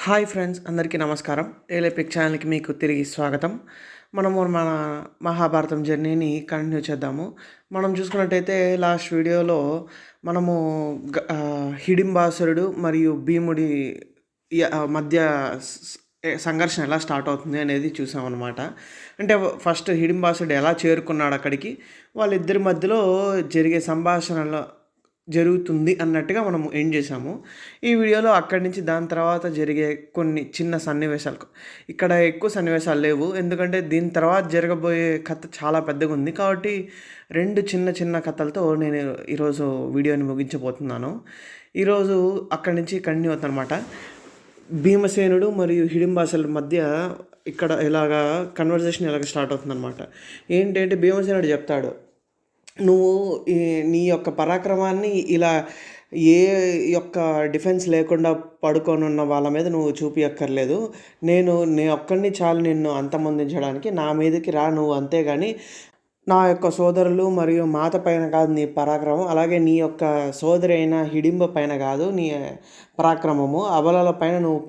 Hi friends, అందరికీ నమస్కారం. Daily pick ఛానల్‌కి మీకు తిరిగి స్వాగతం. మనము మన మహాభారతం జర్నీని కంటిన్యూ చేద్దాము. మనం చూసుకున్నట్టయితే లాస్ట్ వీడియోలో మనము హిడింబాసురుడు మరియు భీముడి మధ్య సంఘర్షణ ఎలా స్టార్ట్ అవుతుంది అనేది చూసామన్నమాట. అంటే ఫస్ట్ హిడింబాసురుడు ఎలా చేరుకున్నాడు అక్కడికి, వాళ్ళిద్దరి మధ్యలో జరిగే సంభాషణలో జరుగుతుంది అన్నట్టుగా మనం ఎండ్ చేసాము. ఈ వీడియోలో అక్కడి నుంచి దాని తర్వాత జరిగే కొన్ని చిన్న సన్నివేశాలు, ఇక్కడ ఎక్కువ సన్నివేశాలు లేవు. ఎందుకంటే దీని తర్వాత జరగబోయే కథ చాలా పెద్దగా ఉంది. కాబట్టి 2 చిన్న చిన్న కథలతో నేను ఈరోజు వీడియోని ముగించబోతున్నాను. ఈరోజు అక్కడి నుంచి కంటిన్యూ అవుతుందన్నమాట. భీమసేనుడు మరియు హిడింబాసుల మధ్య ఇక్కడ ఇలాగా కన్వర్జేషన్ ఇలాగ స్టార్ట్ అవుతుందన్నమాట. ఏంటంటే భీమసేనుడు చెప్తాడు, నువ్వు నీ యొక్క పరాక్రమాన్ని ఇలా ఏ యొక్క డిఫెన్స్ లేకుండా పడుకొనున్న వాళ్ళ మీద నువ్వు చూపియక్కర్లేదు. నే ఒక్కడిని చాలు నిన్ను అంతమొందించడానికి. నా మీదకి రా నువ్వు, అంతేగాని నా యొక్క సోదరులు మరియు మాత పైన కాదు నీ పరాక్రమం, అలాగే నీ యొక్క సోదరి అయిన హిడింబ పైన కాదు నీ పరాక్రమము. అబలల పైన నువ్వు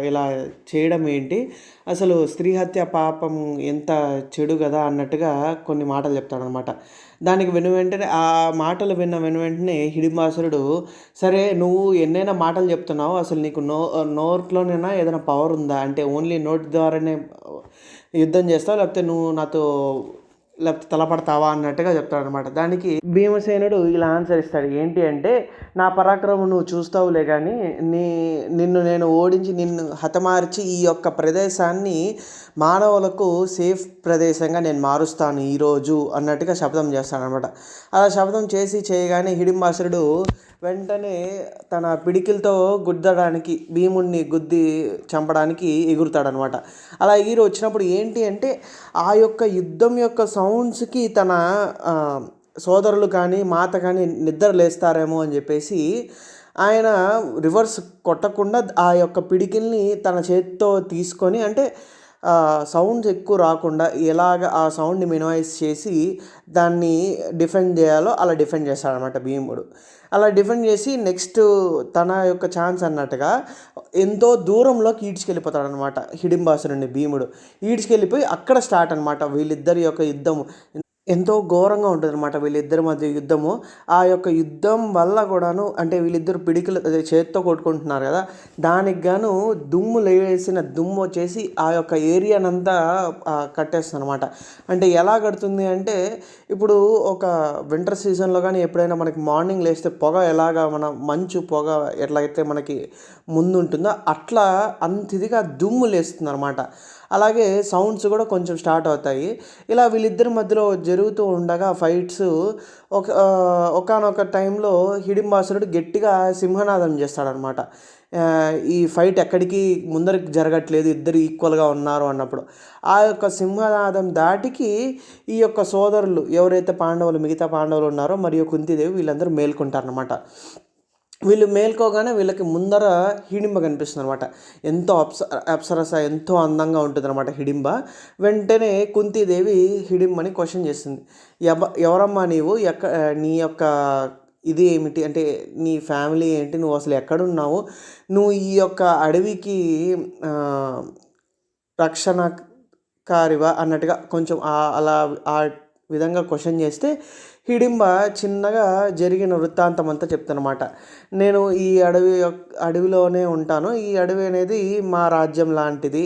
ఇలా చేయడం ఏంటి? అసలు స్త్రీ హత్య పాపం ఎంత చెడు కదా అన్నట్టుగా కొన్ని మాటలు చెప్తాడనమాట. దానికి వెంటనే ఆ మాటలు విన్న వెంటనే హిడింబాసురుడు, సరే నువ్వు ఎన్నైనా మాటలు చెప్తున్నావు, అసలు నీకు నోట్లోనైనా ఏదైనా పవర్ ఉందా? అంటే ఓన్లీ నోటి ద్వారానే యుద్ధం చేస్తావు, లేకపోతే తలపడతావా అన్నట్టుగా చెప్తాడనమాట. దానికి భీమసేనుడు ఇలా ఆన్సర్ ఇస్తాడు, ఏంటి అంటే, నా పరాక్రమం నువ్వు చూస్తావులే కానీ నిన్ను నేను ఓడించి నిన్ను హతమార్చి ఈ యొక్క ప్రదేశాన్ని మానవులకు సేఫ్ ప్రదేశంగా నేను మారుస్తాను ఈరోజు అన్నట్టుగా శపథం చేస్తాడనమాట. అలా శపథం చేయగానే హిడింబాసురుడు వెంటనే తన పిడికిలతో గుద్దడానికి, భీముడిని గుద్ది చంపడానికి ఎగురుతాడనమాట. అలా ఎగిరి వచ్చినప్పుడు ఏంటి అంటే, ఆ యొక్క యుద్ధం యొక్క సౌండ్స్కి తన సోదరులు కానీ మాత కానీ నిద్ర లేస్తారేమో అని చెప్పేసి ఆయన రివర్స్ కొట్టకుండా ఆ యొక్క పిడికిల్ని తన చేతితో తీసుకొని, అంటే సౌండ్స్ ఎక్కువ రాకుండా ఎలాగ ఆ సౌండ్ని మినిమైజ్ చేసి దాన్ని డిఫెండ్ చేయాలో అలా డిఫెండ్ చేస్తాడనమాట భీముడు. అలా డిఫెండ్ చేసి నెక్స్ట్ తన యొక్క ఛాన్స్ అన్నట్టుగా ఎంతో దూరంలోకి ఈడ్చుకెళ్ళిపోతాడనమాట హిడింబాసురుడిని భీముడు. ఈడ్చుకెళ్ళిపోయి అక్కడ స్టార్ట్ అనమాట వీళ్ళిద్దరి యొక్క యుద్ధము. ఎంతో ఘోరంగా ఉంటుందన్నమాట వీళ్ళిద్దరి మధ్య యుద్ధము. ఆ యొక్క యుద్ధం వల్ల కూడాను, అంటే వీళ్ళిద్దరు పిడికిలు చేతితో కొట్టుకుంటున్నారు కదా, దానికి గాను దుమ్ము వచ్చేసి ఆ యొక్క ఏరియానంతా కట్టేస్తుంది అనమాట. అంటే ఎలా కడుతుంది అంటే, ఇప్పుడు ఒక వింటర్ సీజన్లో కానీ ఎప్పుడైనా మనకి మార్నింగ్ లేస్తే పొగ ఎలాగా మంచు పొగ ఎట్లయితే మనకి ముందు ఉంటుందో అట్లా అంత ఇదిగా దుమ్ము లేస్తుంది అనమాట. అలాగే సౌండ్స్ కూడా కొంచెం స్టార్ట్ అవుతాయి. ఇలా వీళ్ళిద్దరి మధ్యలో జరుగుతూ ఉండగా ఫైట్స్ ఒకానొక టైంలో హిడింబాసురుడు గట్టిగా సింహనాదం చేస్తాడనమాట. ఈ ఫైట్ ఎక్కడికి ముందరికి జరగట్లేదు, ఇద్దరు ఈక్వల్గా ఉన్నారు అన్నప్పుడు ఆ యొక్క సింహనాదం దాటికి ఈ యొక్క సోదరులు ఎవరైతే మిగతా పాండవులు ఉన్నారో మరియు కుంతీదేవి వీళ్ళందరూ మేల్కొంటారనమాట. వీళ్ళు మేల్కోగానే వీళ్ళకి ముందర హిడింబ కనిపిస్తుంది అనమాట. ఎంతో అప్సరస ఎంతో అందంగా ఉంటుంది అనమాట హిడింబ. వెంటనే కుంతీదేవి హిడింబని క్వశ్చన్ చేస్తుంది, ఎవరమ్మా నీవు, నీ యొక్క ఇది ఏమిటి, అంటే నీ ఫ్యామిలీ ఏంటి, నువ్వు అసలు ఎక్కడున్నావు, నువ్వు ఈ యొక్క అడవికి రక్షణకారివా అన్నట్టుగా కొంచెం అలా ఆ విధంగా క్వశ్చన్ చేస్తే హిడింబ చిన్నగా జరిగిన వృత్తాంతం అంతా చెప్తానమాట. నేను ఈ అడవిలోనే ఉంటాను, ఈ అడవి అనేది మా రాజ్యం లాంటిది,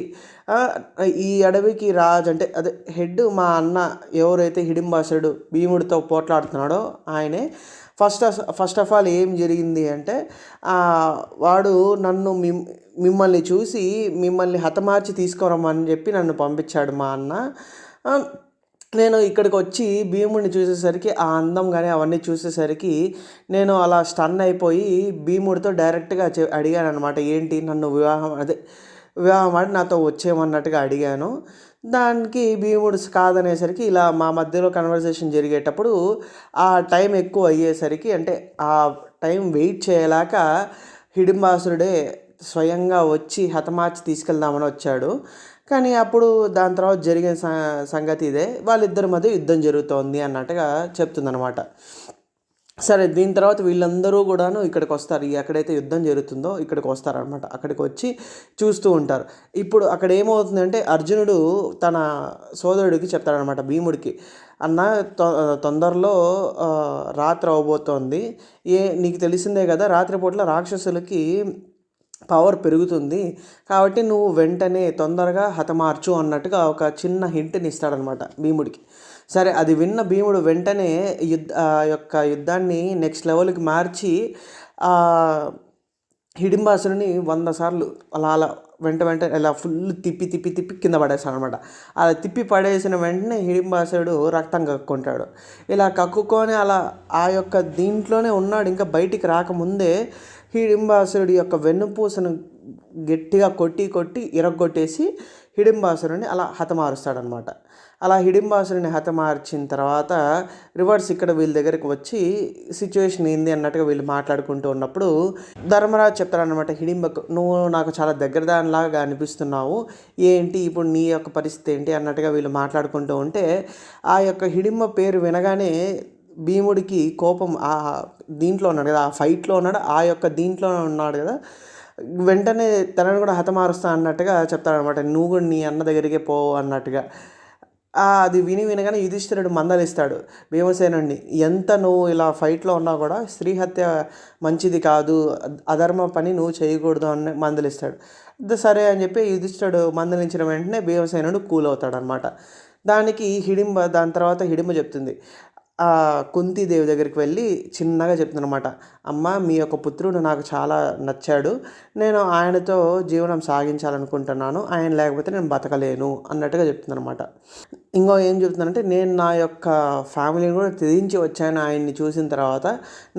ఈ అడవికి రాజు అంటే అదే హెడ్ మా అన్న ఎవరైతే హిడింబాసురుడు భీముడితో పోట్లాడుతున్నాడో ఆయనే. ఫస్ట్ ఆఫ్ ఆల్ ఏం జరిగింది అంటే, వాడు నన్ను మిమ్మల్ని చూసి మిమ్మల్ని హతమార్చి తీసుకురమ్మని చెప్పి నన్ను పంపించాడు మా అన్న. నేను ఇక్కడికి వచ్చి భీముడిని చూసేసరికి ఆ అందం కానీ అవన్నీ చూసేసరికి నేను అలా స్టన్ అయిపోయి భీముడితో డైరెక్ట్గా అడిగాను అనమాట, ఏంటి నన్ను వివాహం ఆడి నాతో వచ్చేయమన్నట్టుగా అడిగాను. దానికి భీముడు కాదనేసరికి ఇలా మా మధ్యలో కన్వర్సేషన్ జరిగేటప్పుడు ఆ టైం ఎక్కువ అయ్యేసరికి, అంటే ఆ టైం వెయిట్ చేయలేక హిడింబాసురుడే స్వయంగా వచ్చి హతమార్చి తీసుకెళ్దామని వచ్చాడు. కానీ అప్పుడు దాని తర్వాత జరిగిన సంగతి ఇదే, వాళ్ళిద్దరి మధ్య యుద్ధం జరుగుతోంది అన్నట్టుగా చెప్తుందనమాట. సరే దీని తర్వాత వీళ్ళందరూ కూడాను ఇక్కడికి వస్తారు. ఎక్కడైతే యుద్ధం జరుగుతుందో ఇక్కడికి వస్తారనమాట. అక్కడికి వచ్చి చూస్తూ ఉంటారు. ఇప్పుడు అక్కడ ఏమవుతుందంటే అర్జునుడు తన సోదరుడికి చెప్తాడనమాట, భీముడికి, అన్న తొందరలో రాత్రి అవ్వబోతోంది. నీకు తెలిసిందే కదా, రాత్రిపూట్ల రాక్షసులకి పవర్ పెరుగుతుంది, కాబట్టి నువ్వు వెంటనే తొందరగా హతమార్చు అన్నట్టుగా ఒక చిన్న హింట్ని ఇస్తాడనమాట భీముడికి. సరే అది విన్న భీముడు వెంటనే యుద్ధాన్ని నెక్స్ట్ లెవెల్కి మార్చి హిడింబాసుని 100 సార్లు అలా అలా వెంట ఇలా ఫుల్ తిప్పి తిప్పి తిప్పి కింద పడేస్తాడు అనమాట. అలా తిప్పి పడేసిన వెంటనే హిడింబాసుడు రక్తం కక్కుకుంటాడు. ఇలా కక్కుకొని అలా ఆ యొక్క దీంట్లోనే ఉన్నాడు, ఇంకా బయటికి రాకముందే హిడింబాసుడి యొక్క వెన్నుపూసను గట్టిగా కొట్టి కొట్టి ఇరగొట్టేసి హిడింబాసురుని అలా హతమారుస్తాడనమాట. అలా హిడింబాసురుని హతమార్చిన తర్వాత రివర్స్ ఇక్కడ వీళ్ళ దగ్గరికి వచ్చి సిచ్యువేషన్ ఏంది అన్నట్టుగా వీళ్ళు మాట్లాడుకుంటూ ఉన్నప్పుడు ధర్మరాజు చెప్తాడనమాట హిడింబకు, నువ్వు నాకు చాలా దగ్గర దానిలాగా అనిపిస్తున్నావు, ఏంటి ఇప్పుడు నీ యొక్క పరిస్థితి ఏంటి అన్నట్టుగా వీళ్ళు మాట్లాడుకుంటూ ఉంటే ఆ యొక్క హిడింబ పేరు వినగానే భీముడికి కోపం, ఆ దీంట్లో ఉన్నాడు కదా, ఆ ఫైట్లో ఉన్నాడు, ఆ యొక్క దీంట్లో ఉన్నాడు కదా, వెంటనే తనను కూడా హతమారుస్తా అన్నట్టుగా చెప్తాడనమాట. నువ్వు కూడా నీ అన్న దగ్గరికే పో అన్నట్టుగా. అది వినగానే యుధిష్ఠిరుడు మందలిస్తాడు భీమసేనుడిని, ఎంత నువ్వు ఇలా ఫైట్లో ఉన్నా కూడా స్త్రీ హత్య మంచిది కాదు, అధర్మ పని నువ్వు చేయకూడదు అని మందలిస్తాడు. సరే అని చెప్పి యుధిష్ఠిరుడు మందలించిన వెంటనే భీమసేనుడు కూల్ అవుతాడనమాట. దాని తర్వాత హిడింబ చెప్తుంది, కుంతీదేవి దగ్గరికి వెళ్ళి చిన్నగా చెప్తుందనమాట, అమ్మ మీ యొక్క పుత్రుడు నాకు చాలా నచ్చాడు, నేను ఆయనతో జీవనం సాగించాలనుకుంటున్నాను, ఆయన లేకపోతే నేను బతకలేను అన్నట్టుగా చెప్తుందనమాట. ఇంకో ఏం చెప్తుందంటే, నేను నా యొక్క ఫ్యామిలీని కూడా త్యజించి వచ్చాను ఆయన్ని చూసిన తర్వాత,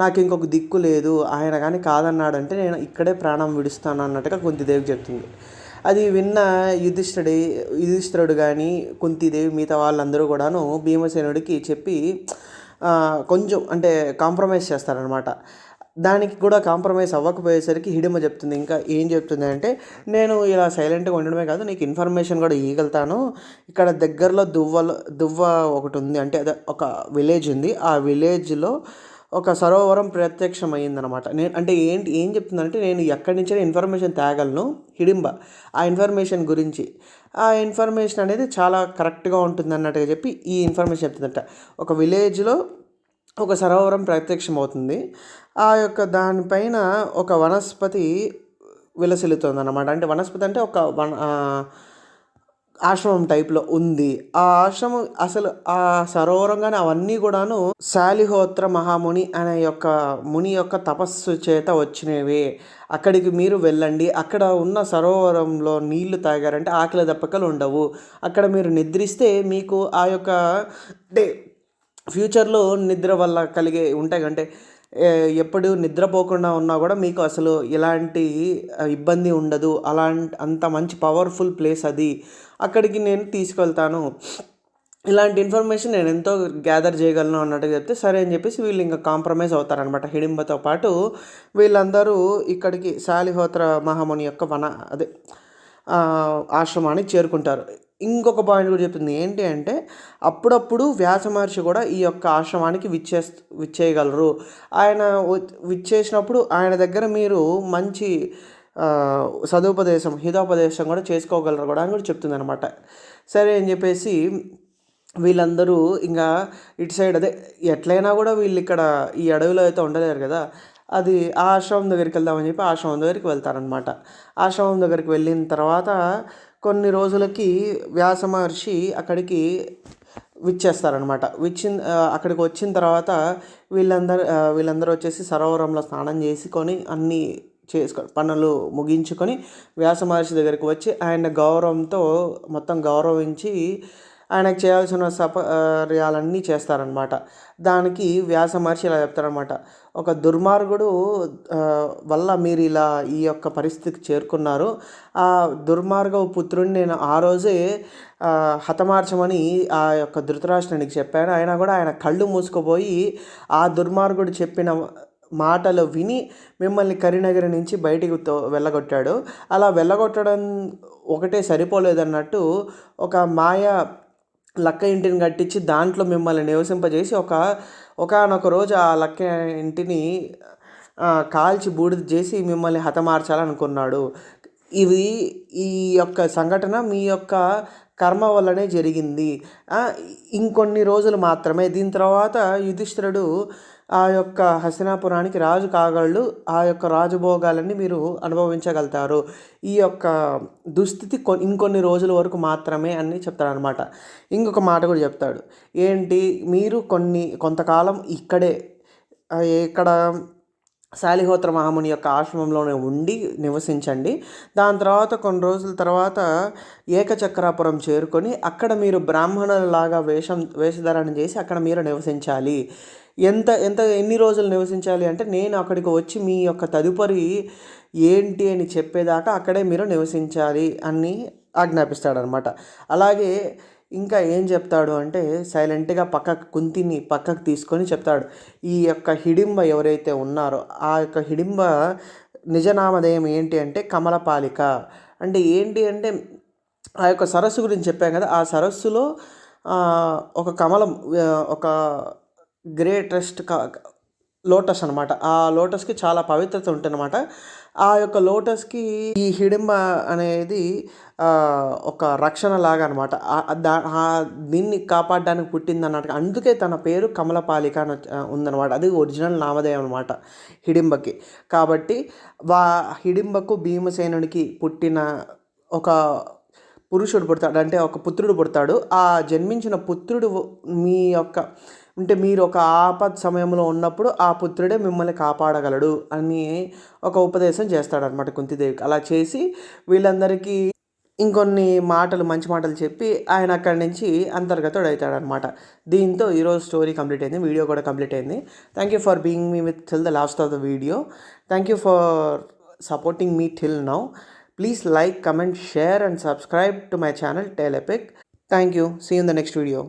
నాకు ఇంకొక దిక్కు లేదు, ఆయన కానీ కాదన్నాడంటే నేను ఇక్కడే ప్రాణం విడుస్తాను అన్నట్టుగా కుంతీదేవికి చెప్తుంది. అది విన్న యుధిష్ఠిరుడు కానీ కుంతీదేవి మిగతా వాళ్ళందరూ కూడాను భీమసేనుడికి చెప్పి కొంచెం అంటే కాంప్రమైజ్ చేస్తారనమాట. దానికి కూడా కాంప్రమైజ్ అవ్వకపోయేసరికి హిడింబ చెప్తుంది, ఇంకా ఏం చెప్తుంది అంటే, నేను ఇలా సైలెంట్గా ఉండడమే కాదు నీకు ఇన్ఫర్మేషన్ కూడా ఇవ్వగలుగుతాను, ఇక్కడ దగ్గరలో దువ్వ ఒకటి ఉంది, అంటే అదే ఒక విలేజ్ ఉంది, ఆ విలేజ్లో ఒక సరోవరం ప్రత్యక్షం అయ్యిందనమాట. అంటే ఏం చెప్తుందంటే, నేను ఎక్కడి నుంచైనా ఇన్ఫర్మేషన్ తేగలను హిడింబ, ఆ ఇన్ఫర్మేషన్ గురించి, ఆ ఇన్ఫర్మేషన్ అనేది చాలా కరెక్ట్గా ఉంటుంది అన్నట్టుగా చెప్పి ఈ ఇన్ఫర్మేషన్ చెప్తుందట. ఒక విలేజ్లో ఒక సరోవరం ప్రత్యక్షం అవుతుంది, ఆ యొక్క దానిపైన ఒక వనస్పతి విలసిల్లుతుంది అన్నమాట. అంటే వనస్పతి అంటే ఒక ఆశ్రమం టైప్లో ఉంది. ఆ ఆశ్రమం అసలు ఆ సరోవరం కానీ అవన్నీ కూడాను శాలిహోత్ర మహాముని అనే యొక్క ముని యొక్క తపస్సు చేత వచ్చినవే, అక్కడికి మీరు వెళ్ళండి, అక్కడ ఉన్న సరోవరంలో నీళ్లు తాగారంటే ఆకలి దప్పకలు ఉండవు, అక్కడ మీరు నిద్రిస్తే మీకు ఆ యొక్క అంటే ఫ్యూచర్లో నిద్ర వల్ల కలిగే ఉంటాయి, అంటే ఎప్పుడు నిద్రపోకుండా ఉన్నా కూడా మీకు అసలు ఎలాంటి ఇబ్బంది ఉండదు, అంత మంచి పవర్ఫుల్ ప్లేస్ అది, అక్కడికి నేను తీసుకెళ్తాను, ఇలాంటి ఇన్ఫర్మేషన్ నేను ఎంతో గ్యాదర్ చేయగలను అన్నట్టుగా చెప్తే సరే అని చెప్పేసి వీళ్ళు ఇంకా కాంప్రమైజ్ అవుతారనమాట. హిడింబతో పాటు వీళ్ళందరూ ఇక్కడికి శాలిహోత్ర మహాముని యొక్క ఆశ్రమానికి చేరుకుంటారు. ఇంకొక పాయింట్ కూడా చెప్తుంది, ఏంటి అంటే అప్పుడప్పుడు వ్యాస మహర్షి కూడా ఈ యొక్క ఆశ్రమానికి విచ్చేయగలరు, ఆయన విచ్చేసినప్పుడు ఆయన దగ్గర మీరు మంచి హితోపదేశం కూడా చేసుకోగలరు కూడా అని కూడా చెప్తుంది అనమాట. సరే అని చెప్పేసి వీళ్ళందరూ ఇంకా ఇటు సైడ్ ఎట్లయినా కూడా వీళ్ళు ఇక్కడ ఈ అడవిలో అయితే ఉండలేరు కదా, అది ఆ ఆశ్రమం దగ్గరికి వెళ్దామని చెప్పి ఆశ్రమం దగ్గరికి వెళ్తారనమాట. ఆశ్రమం దగ్గరికి వెళ్ళిన తర్వాత కొన్ని రోజులకి వ్యాస మహర్షి అక్కడికి విచ్చేస్తారనమాట. అక్కడికి వచ్చిన తర్వాత వీళ్ళందరూ వచ్చేసి సరోవరంలో స్నానం చేసుకొని అన్నీ పనులు ముగించుకొని వ్యాస మహర్షి దగ్గరికి వచ్చి ఆయన గౌరవంతో మొత్తం గౌరవించి ఆయనకు చేయాల్సిన సపర్యాలన్నీ చేస్తారనమాట. దానికి వ్యాస మహర్షి ఇలా చెప్తారనమాట, ఒక దుర్మార్గుడు వల్ల మీరు ఇలా ఈ యొక్క పరిస్థితికి చేరుకున్నారు, ఆ దుర్మార్గ పుత్రుడిని నేను ఆ రోజే హతమార్చమని ఆ యొక్క ధృతరాష్ట్రునికి చెప్పాను, అయినా కూడా ఆయన కళ్ళు మూసుకుపోయి ఆ దుర్మార్గుడు చెప్పిన మాటలు విని మిమ్మల్ని కరీనగర్ నుంచి బయటికి వెళ్ళగొట్టాడు. అలా వెళ్ళగొట్టడం ఒకటే సరిపోలేదన్నట్టు ఒక మాయ లక్క ఇంటిని కట్టించి దాంట్లో మిమ్మల్ని నివసింపజేసి ఒకానొక రోజు ఆ లక్క ఇంటిని కాల్చి బూడిద చేసి మిమ్మల్ని హతమార్చాలనుకున్నాడు. ఇది ఈ యొక్క సంఘటన మీ యొక్క కర్మ వల్లనే జరిగింది. ఇంకొన్ని రోజులు మాత్రమే. దీని తర్వాత యుధిష్ఠిరుడు ఆ యొక్క హస్తినాపురానికి రాజు కాగలడు. ఆ యొక్క రాజభోగాలన్నీ మీరు అనుభవించగలుగుతారు. ఈ యొక్క దుస్థితి ఇంకొన్ని రోజుల వరకు మాత్రమే అని చెప్తాడనమాట. ఇంకొక మాట కూడా చెప్తాడు. ఏంటి, మీరు కొంతకాలం ఇక్కడే ఇక్కడ శాలిహోత్ర మహాముని యొక్క ఆశ్రమంలోనే ఉండి నివసించండి. దాని తర్వాత కొన్ని రోజుల తర్వాత ఏకచక్రాపురం చేరుకొని అక్కడ మీరు బ్రాహ్మణులలాగా వేషధారణ చేసి అక్కడ మీరు నివసించాలి. ఎన్ని రోజులు నివసించాలి అంటే, నేను అక్కడికి వచ్చి మీ యొక్క తదుపరి ఏంటి అని చెప్పేదాకా అక్కడే మీరు నివసించాలి అని ఆజ్ఞాపిస్తాడనమాట. అలాగే ఇంకా ఏం చెప్తాడు అంటే, సైలెంట్గా కుంతిని పక్కకు తీసుకొని చెప్తాడు. ఈ యొక్క హిడింబ ఎవరైతే ఉన్నారో ఆ యొక్క హిడింబ నిజనామధేయం ఏంటి అంటే కమలపాలిక. అంటే ఏంటి అంటే, ఆ యొక్క సరస్సు గురించి చెప్పాం కదా, ఆ సరస్సులో ఒక కమలం, ఒక గ్రేటెస్ట్ లోటస్ అనమాట. ఆ లోటస్కి చాలా పవిత్రత ఉంటుందన్నమాట. ఆ యొక్క లోటస్కి ఈ హిడింబ అనేది ఒక రక్షణ లాగా అనమాట. దీన్ని కాపాడడానికి పుట్టింది అన్నట్టు. అందుకే తన పేరు కమలపాలిక అని ఉందన్నమాట. అది ఒరిజినల్ నామధేయం అనమాట హిడింబకి. కాబట్టి హిడింబకు భీమసేనుడికి పుట్టిన ఒక పురుషుడు పుడతాడు, అంటే ఒక పుత్రుడు పుడతాడు. ఆ జన్మించిన పుత్రుడు మీరు ఒక ఆపద్ సమయంలో ఉన్నప్పుడు ఆ పుత్రుడే మిమ్మల్ని కాపాడగలడు అని ఒక ఉపదేశం చేస్తాడనమాట కుంతిదేవికి. అలా చేసి వీళ్ళందరికీ ఇంకొన్ని మంచి మాటలు చెప్పి ఆయన అక్కడి నుంచి అంతర్గతుడు అవుతాడనమాట. దీంతో ఈరోజు స్టోరీ కంప్లీట్ అయింది, వీడియో కూడా కంప్లీట్ అయింది. Thank you for being me with till the last of the video. Thank you for supporting me till now. Please like, comment, share and subscribe to my channel Tale Epic. Thank you. See you in the next video.